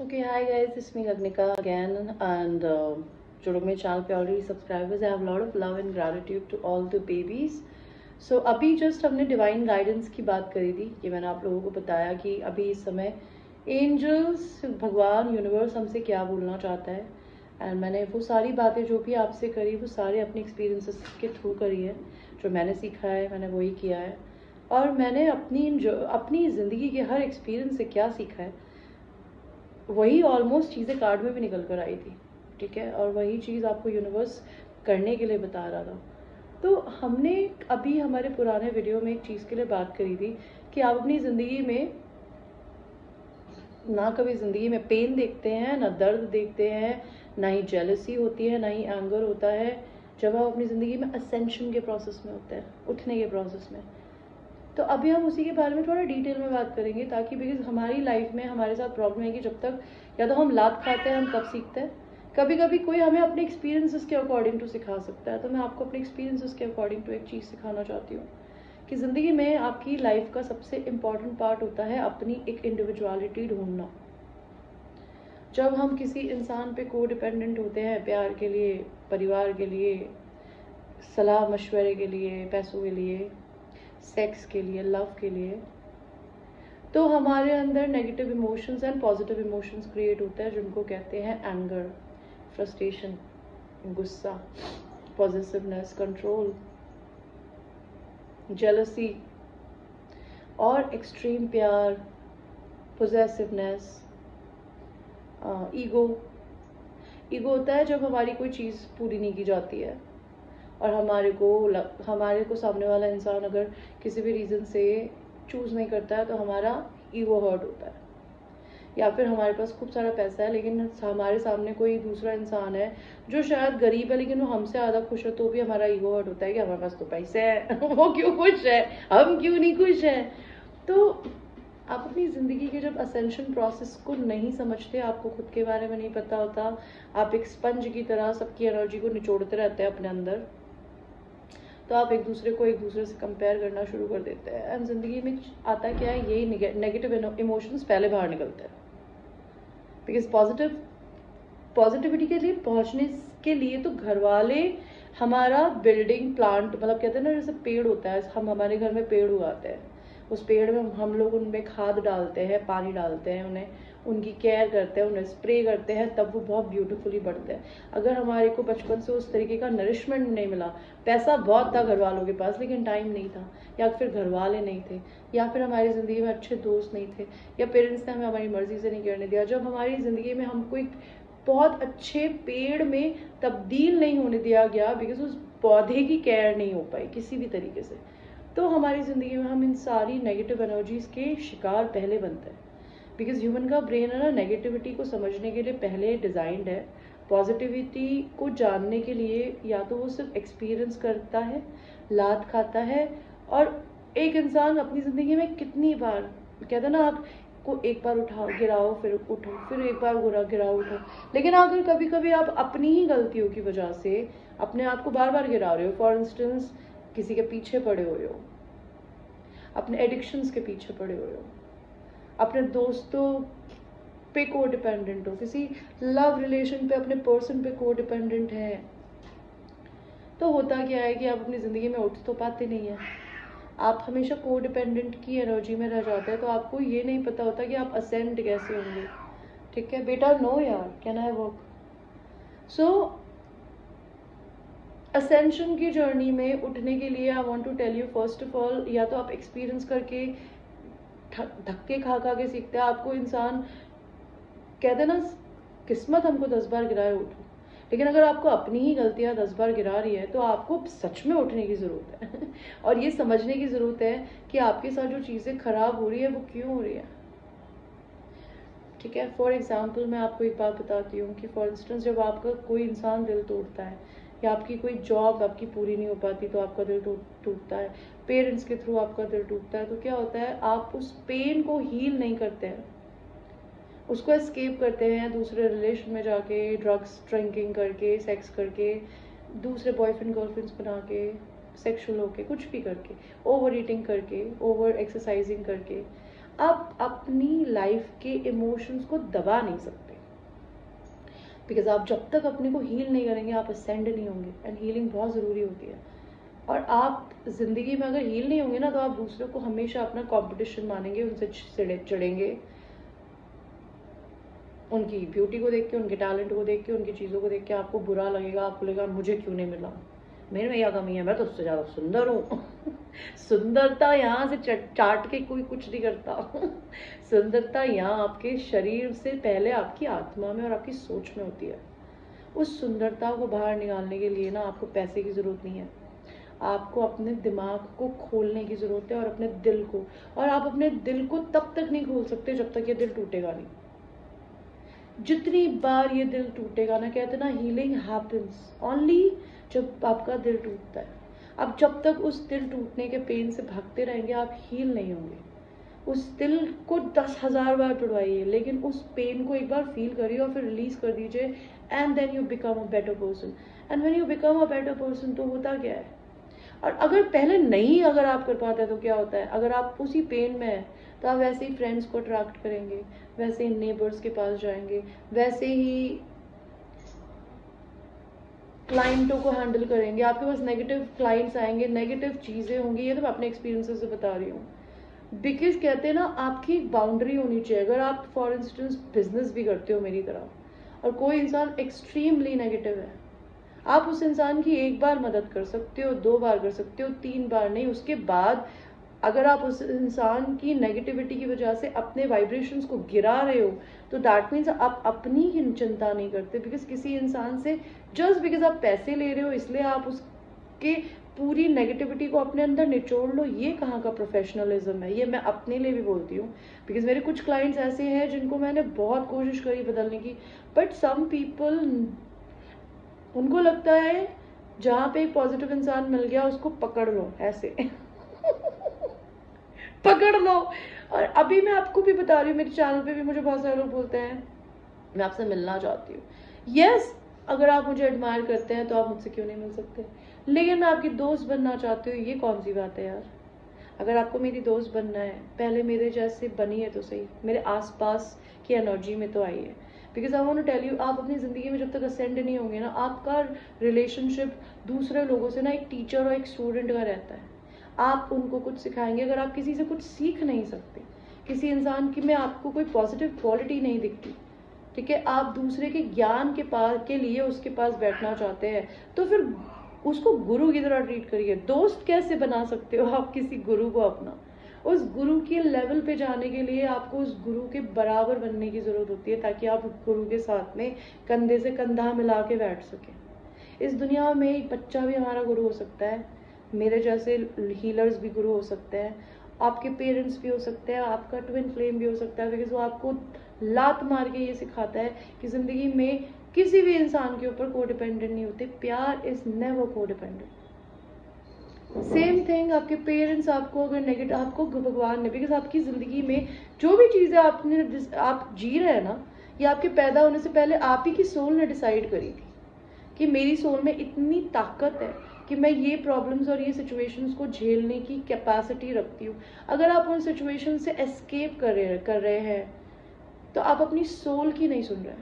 Okay, hi guys, it's me Agnika again, and जो लोग मेरे चैनल पे ऑलरेडी सब्सक्राइबर्स हैं, I have a lot of love and gratitude to all the babies. So अभी just हमने divine guidance की बात करी थी कि मैंने आप लोगों को बताया कि अभी इस समय एंजल्स, भगवान, यूनिवर्स हमसे क्या बोलना चाहता है, एंड मैंने वो सारी बातें जो भी आपसे करी वो सारे अपने एक्सपीरियंसेस के थ्रू करी है। जो मैंने सीखा है मैंने वही किया है, और मैंने अपनी ज़िंदगी के हर एक्सपीरियंस से क्या सीखा है वही ऑलमोस्ट चीज़ें कार्ड में भी निकल कर आई थी। ठीक है, और वही चीज़ आपको यूनिवर्स करने के लिए बता रहा था। तो हमने अभी हमारे पुराने वीडियो में एक चीज़ के लिए बात करी थी कि आप अपनी ज़िंदगी में ना कभी ज़िंदगी में पेन देखते हैं, ना दर्द देखते हैं, ना ही जेलसी होती है, ना ही एंगर होता है, जब आप अपनी ज़िंदगी में असेंशन के प्रोसेस में होते हैं, उठने के प्रोसेस में। तो अभी हम उसी के बारे में थोड़ा डिटेल में बात करेंगे, ताकि बिकॉज हमारी लाइफ में हमारे साथ प्रॉब्लम है कि जब तक या तो हम लात खाते हैं हम तब सीखते हैं, कभी कभी कोई हमें अपने एक्सपीरियंसेस के अकॉर्डिंग टू सिखा सकता है। तो मैं आपको अपने एक्सपीरियंसेस के अकॉर्डिंग टू एक चीज़ सिखाना चाहती हूँ कि ज़िंदगी में आपकी लाइफ का सबसे इम्पॉर्टेंट पार्ट होता है अपनी एक इंडिविजुअलिटी ढूंढना। जब हम किसी इंसान पे को डिपेंडेंट होते हैं प्यार के लिए, परिवार के लिए, सलाह मशवरे के लिए, पैसों के लिए, सेक्स के लिए, लव के लिए, तो हमारे अंदर negative emotions and positive emotions create होते हैं, जिनको कहते हैं एंगर, फ्रस्ट्रेशन, गुस्सा, पॉजिटिवनेस, कंट्रोल, जेलसी और एक्सट्रीम प्यार, पोजेसिवनेस, ईगो। ईगो होता है जब हमारी कोई चीज़ पूरी नहीं की जाती है और हमारे को सामने वाला इंसान अगर किसी भी रीज़न से चूज़ नहीं करता है तो हमारा ईगो हर्ट होता है। या फिर हमारे पास खूब सारा पैसा है लेकिन हमारे सामने कोई दूसरा इंसान है जो शायद गरीब है लेकिन वो हमसे ज़्यादा खुश है, तो भी हमारा ईगो हर्ट होता है कि हमारे पास तो पैसे है वो क्यों खुश है, हम क्यों नहीं खुश हैं। तो आप अपनी ज़िंदगी के जब असेंशन प्रोसेस को नहीं समझते, आपको खुद के बारे में नहीं पता होता, आप एक स्पंज की तरह सबकी एनर्जी को निचोड़ते रहते हैं अपने अंदर, तो आप एक दूसरे से कंपेयर करना शुरू कर देते हैं। एंड ज़िंदगी में आता क्या है, यही नेगेटिव इमोशंस पहले बाहर निकलते हैं। बिकॉज पॉजिटिविटी के लिए पहुंचने के लिए तो घर वाले हमारा बिल्डिंग प्लांट, मतलब कहते हैं ना जैसे पेड़ होता है, हम हमारे घर में पेड़ उगाते हैं, उस पेड़ में हम लोग उनमें खाद डालते हैं, पानी डालते हैं, उन्हें उनकी केयर करते हैं, उन्हें स्प्रे करते हैं, तब वो बहुत ब्यूटीफुली बढ़ते हैं। अगर हमारे को बचपन से उस तरीके का नरिशमेंट नहीं मिला, पैसा बहुत था घर वालों के पास लेकिन टाइम नहीं था, या फिर घर वाले नहीं थे, या फिर हमारी ज़िंदगी में अच्छे दोस्त नहीं थे, या पेरेंट्स ने हमें हमारी मर्जी से नहीं करने दिया, जब हमारी ज़िंदगी में हमको एक बहुत अच्छे पेड़ में तब्दील नहीं होने दिया गया बिकॉज उस पौधे की केयर नहीं हो पाई किसी भी तरीके से, तो हमारी ज़िंदगी में हम इन सारी नेगेटिव एनर्जीज के शिकार पहले बनते हैं। बिकॉज ह्यूमन का ब्रेन है ना, नेगेटिविटी को समझने के लिए पहले डिज़ाइंड है, पॉजिटिविटी को जानने के लिए या तो वो सिर्फ एक्सपीरियंस करता है, लात खाता है। और एक इंसान अपनी ज़िंदगी में कितनी बार, कहते हैं ना, आप को एक बार उठाओ गिराओ फिर उठो, फिर एक बार गिराओ उठो, लेकिन अगर कभी कभी आप अपनी ही गलतियों की वजह से अपने आप को बार बार गिरा रहे हो, फॉर इंस्टेंस किसी के पीछे पड़े हुए हो, अपने एडिक्शंस के पीछे पड़े हुए हो, अपने दोस्तों पे को डिपेंडेंट हो, किसी लव रिलेशन पे, अपने पर्सन पे को डिपेंडेंट है, तो होता क्या है कि आप अपनी ज़िंदगी में उठ तो पाते नहीं है, आप हमेशा को डिपेंडेंट की एनर्जी में रह जाते हैं, तो आपको ये नहीं पता होता कि आप असेंड कैसे होंगे। ठीक है बेटा, नो यार, can I work. So ascension की जर्नी में उठने के लिए I want to tell you, first of all, या तो आप एक्सपीरियंस करके धक्के खा खा के सीखते हैं। आपको इंसान कहते ना, किस्मत हमको 10 बार गिराए उठो, लेकिन अगर आपको अपनी ही गलतियां 10 बार गिरा रही है तो आपको सच में उठने की ज़रूरत है और ये समझने की ज़रूरत है कि आपके साथ जो चीज़ें खराब हो रही है वो क्यों हो रही है। ठीक है, फॉर एग्जाम्पल मैं आपको एक बात बताती हूँ कि फॉर इंस्टेंस जब आपका कोई इंसान दिल तोड़ता है, या आपकी कोई जॉब आपकी पूरी नहीं हो पाती तो आपका दिल टूटता है, पेरेंट्स के थ्रू आपका दिल टूटता है, तो क्या होता है, आप उस पेन को हील नहीं करते हैं, उसको एस्केप करते हैं दूसरे रिलेशन में जाके, ड्रग्स ड्रिंकिंग करके, सेक्स करके, दूसरे बॉयफ्रेंड गर्लफ्रेंड्स बना के, सेक्सुअल होके, कुछ भी करके, ओवर ईटिंग करके, ओवर एक्सरसाइजिंग करके, आप अपनी लाइफ के इमोशंस को दबा नहीं सकते, बिकॉज आप जब तक अपने को हील नहीं करेंगे आप असेंड नहीं होंगे, एंड हीलिंग बहुत ज़रूरी होती है। और आप ज़िंदगी में अगर हील नहीं होंगे ना, तो आप दूसरों को हमेशा अपना कंपटीशन मानेंगे, उनसे चिढ़ेंगे, उनकी ब्यूटी को देख के, उनके टैलेंट को देख के, उनकी चीज़ों को देख के आपको बुरा लगेगा, आपको लगेगा मुझे क्यों नहीं मिला, मेरे में क्या कमी है, मैं तो उससे ज़्यादा सुंदर हूँ। सुंदरता यहाँ से चाट के कोई कुछ नहीं करता। सुंदरता यहाँ आपके शरीर से पहले आपकी आत्मा में और आपकी सोच में होती है। उस सुंदरता को बाहर निकालने के लिए ना आपको पैसे की ज़रूरत नहीं है, आपको अपने दिमाग को खोलने की ज़रूरत है और अपने दिल को। और आप अपने दिल को तब तक नहीं खोल सकते जब तक ये दिल टूटेगा नहीं। जितनी बार ये दिल टूटेगा ना, कहते ना हीलिंग हैपेंस ओनली जब आपका दिल टूटता है। अब जब तक उस दिल टूटने के पेन से भागते रहेंगे आप हील नहीं होंगे। उस दिल को 10,000 बार तोड़वाइए, लेकिन उस पेन को एक बार फील करिए और फिर रिलीज कर दीजिए, and then you become a better person. And when you become a better person तो होता क्या है, और अगर पहले नहीं अगर आप कर पाते तो क्या होता है, अगर आप उसी पेन में है तो आप वैसे ही फ्रेंड्स को अट्रैक्ट करेंगे, वैसे ही नेबर्स के पास जाएंगे, वैसे ही क्लाइंटों को हैंडल करेंगे, आपके पास नेगेटिव क्लाइंट्स आएंगे, नेगेटिव चीज़ें होंगी। ये तो मैं अपने एक्सपीरियंसेस से बता रही हूँ। बिकॉज कहते हैं ना आपकी एक बाउंड्री होनी चाहिए। अगर आप फॉर इंस्टेंस बिजनेस भी करते हो मेरी तरह, और कोई इंसान एक्सट्रीमली नेगेटिव है, आप उस इंसान की एक बार मदद कर सकते हो, 2 बार कर सकते हो, 3 बार नहीं। उसके बाद अगर आप उस इंसान की नेगेटिविटी की वजह से अपने वाइब्रेशंस को गिरा रहे हो, तो दैट मीन्स आप अपनी ही चिंता नहीं करते। बिकॉज किसी इंसान से जस्ट बिकॉज आप पैसे ले रहे हो इसलिए आप उसके पूरी नेगेटिविटी को अपने अंदर निचोड़ लो, ये कहाँ का प्रोफेशनलिज्म है। ये मैं अपने लिए भी बोलती हूँ, बिकॉज मेरे कुछ क्लाइंट्स ऐसे हैं जिनको मैंने बहुत कोशिश करी बदलने की, बट सम पीपल, उनको लगता है जहाँ पे एक पॉजिटिव इंसान मिल गया उसको पकड़ लो ऐसे। पकड़ लो। और अभी मैं आपको भी बता रही हूँ, मेरे चैनल पे भी मुझे बहुत सारे लोग बोलते हैं मैं आपसे मिलना चाहती हूँ। यस, अगर आप मुझे एडमायर करते हैं तो आप मुझसे क्यों नहीं मिल सकते, लेकिन मैं आपकी दोस्त बनना चाहती हूँ, ये कौन सी बात है यार। अगर आपको मेरी दोस्त बनना है, पहले मेरे जैसे बनी है तो सही, मेरे आसपास की एनर्जी में तो आई है। Because I want to tell you, आप अपनी ज़िंदगी में जब तक असेंड नहीं होंगे ना, आपका रिलेशनशिप दूसरे लोगों से ना एक टीचर और एक स्टूडेंट का रहता है। आप उनको कुछ सिखाएंगे, अगर आप किसी से कुछ सीख नहीं सकते, किसी इंसान की में आपको कोई पॉजिटिव क्वालिटी नहीं दिखती, ठीक है, आप दूसरे के ज्ञान के लिए उसके पास बैठना चाहते हैं, तो फिर उसको गुरु की तरह ट्रीट करिए। दोस्त कैसे बना सकते हो आप किसी गुरु को अपना? उस गुरु के लेवल पे जाने के लिए आपको उस गुरु के बराबर बनने की जरूरत होती है, ताकि आप गुरु के साथ में कंधे से कंधा मिला के बैठ सकें। इस दुनिया में एक बच्चा भी हमारा गुरु हो सकता है, मेरे जैसे हीलर्स भी गुरु हो सकते हैं, आपके पेरेंट्स भी हो सकते हैं, आपका ट्विन फ्लेम भी हो सकता है, बिकॉज वो आपको लात मार के ये सिखाता है कि जिंदगी में किसी भी इंसान के ऊपर को डिपेंडेंट नहीं होते। प्यार इज नेवर को डिपेंडेंट। सेम थिंग, आपके पेरेंट्स आपको अगर नेगेटिव, आपको भगवान ने, बिकॉज आपकी जिंदगी में जो भी चीजें आप जी रहे हैं ना, ये आपके पैदा होने से पहले आप ही की सोल ने डिसाइड करी थी कि मेरी सोल में इतनी ताकत है कि मैं ये प्रॉब्लम्स और ये सिचुएशंस को झेलने की कैपेसिटी रखती हूँ। अगर आप उन सिचुएशन से एस्केप कर रहे हैं तो आप अपनी सोल की नहीं सुन रहे।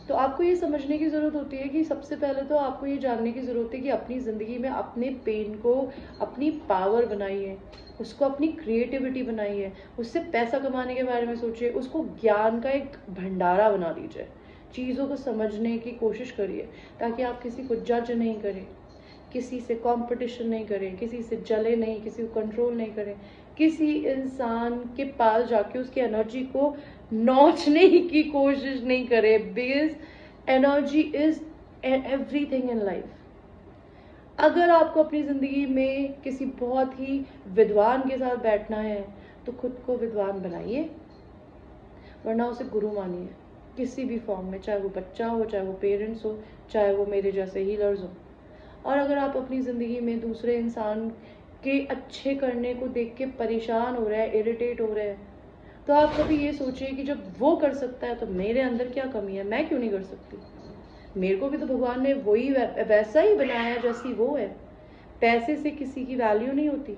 तो आपको ये समझने की ज़रूरत होती है कि सबसे पहले तो आपको ये जानने की ज़रूरत है कि अपनी ज़िंदगी में अपने पेन को अपनी पावर बनाइए, उसको अपनी क्रिएटिविटी बनाइए, उससे पैसा कमाने के बारे में सोचिए, उसको ज्ञान का एक भंडारा बना लीजिए, चीज़ों को समझने की कोशिश करिए, ताकि आप किसी को जज नहीं करें, किसी से कंपटीशन नहीं करें, किसी से जले नहीं, किसी को कंट्रोल नहीं करें, किसी इंसान के पास जाके उसकी एनर्जी को नोचने की कोशिश नहीं करें, because energy is everything in life. अगर आपको अपनी ज़िंदगी में किसी बहुत ही विद्वान के साथ बैठना है तो खुद को विद्वान बनाइए, वरना उसे गुरु मानिए किसी भी फॉर्म में, चाहे वो बच्चा हो, चाहे वो पेरेंट्स हो, चाहे वो मेरे जैसे हीलर्स हो। और अगर आप अपनी ज़िंदगी में दूसरे इंसान के अच्छे करने को देख के परेशान हो रहे हैं, इरिटेट हो रहे हैं, तो आप कभी ये सोचिए कि जब वो कर सकता है तो मेरे अंदर क्या कमी है, मैं क्यों नहीं कर सकती? मेरे को भी तो भगवान ने वही वैसा ही बनाया जैसी वो है। पैसे से किसी की वैल्यू नहीं होती,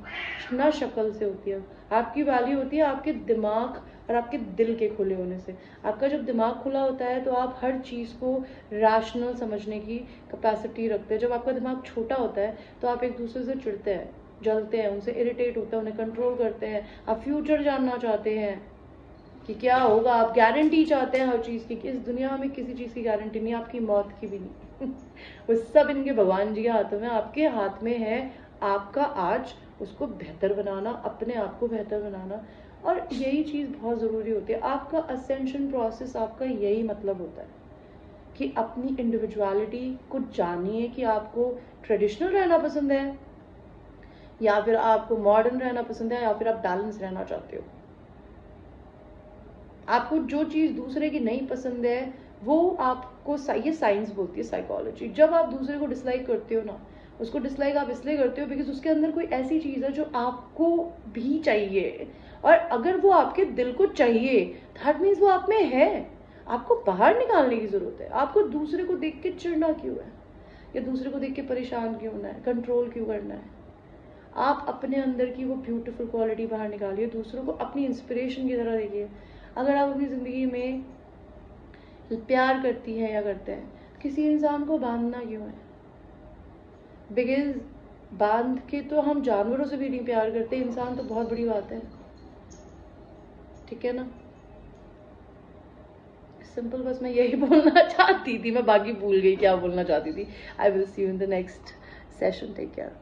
ना शक्ल से होती है। आपकी वैल्यू होती है आपके दिमाग और आपके दिल के खुले होने से। आपका जब दिमाग खुला होता है तो आप हर चीज़ को रैशनल समझने की कैपेसिटी रखते हैं। जब आपका दिमाग छोटा होता है तो आप एक दूसरे से चिढ़ते हैं, जलते हैं, उनसे इरिटेट होते हैं, उन्हें कंट्रोल करते हैं। आप फ्यूचर जानना चाहते हैं कि क्या होगा, आप गारंटी चाहते हैं हर चीज़ की। कि इस दुनिया में किसी चीज़ की गारंटी नहीं, आपकी मौत की भी नहीं। वो सब इनके भगवान जी के हाथों में, आपके हाथ में है आपका आज उसको बेहतर बनाना, अपने आप को बेहतर बनाना। और यही चीज़ बहुत ज़रूरी होती है। आपका असेंशन प्रोसेस, आपका यही मतलब होता है कि अपनी इंडिविजुअलिटी को जानिए कि आपको ट्रेडिशनल रहना पसंद है या फिर आपको मॉडर्न रहना पसंद है या फिर आप बैलेंस रहना चाहते हो। आपको जो चीज़ दूसरे की नहीं पसंद है वो आपको, ये साइंस बोलती है, साइकोलॉजी। जब आप दूसरे को डिसलाइक करते हो ना, उसको डिसलाइक आप इसलिए करते हो बिकॉज उसके अंदर कोई ऐसी चीज़ है जो आपको भी चाहिए। और अगर वो आपके दिल को चाहिए दैट मीन्स वो आप में है, आपको बाहर निकालने की जरूरत है। आपको दूसरे को देख के चिढ़ना क्यों है, या दूसरे को देख के परेशान क्यों होना है, कंट्रोल क्यों करना है। आप अपने अंदर की वो ब्यूटीफुल क्वालिटी बाहर निकालिए, दूसरों को अपनी इंस्पिरेशन की तरह देखिए। अगर आप अपनी ज़िंदगी में प्यार करती है या करते हैं, किसी इंसान को बांधना क्यों है? बिकॉज बांध के तो हम जानवरों से भी नहीं प्यार करते, इंसान तो बहुत बड़ी बात है, ठीक है ना। सिंपल, बस मैं यही बोलना चाहती थी, मैं बाकी भूल गई क्या बोलना चाहती थी। I will see you in the next session, take care.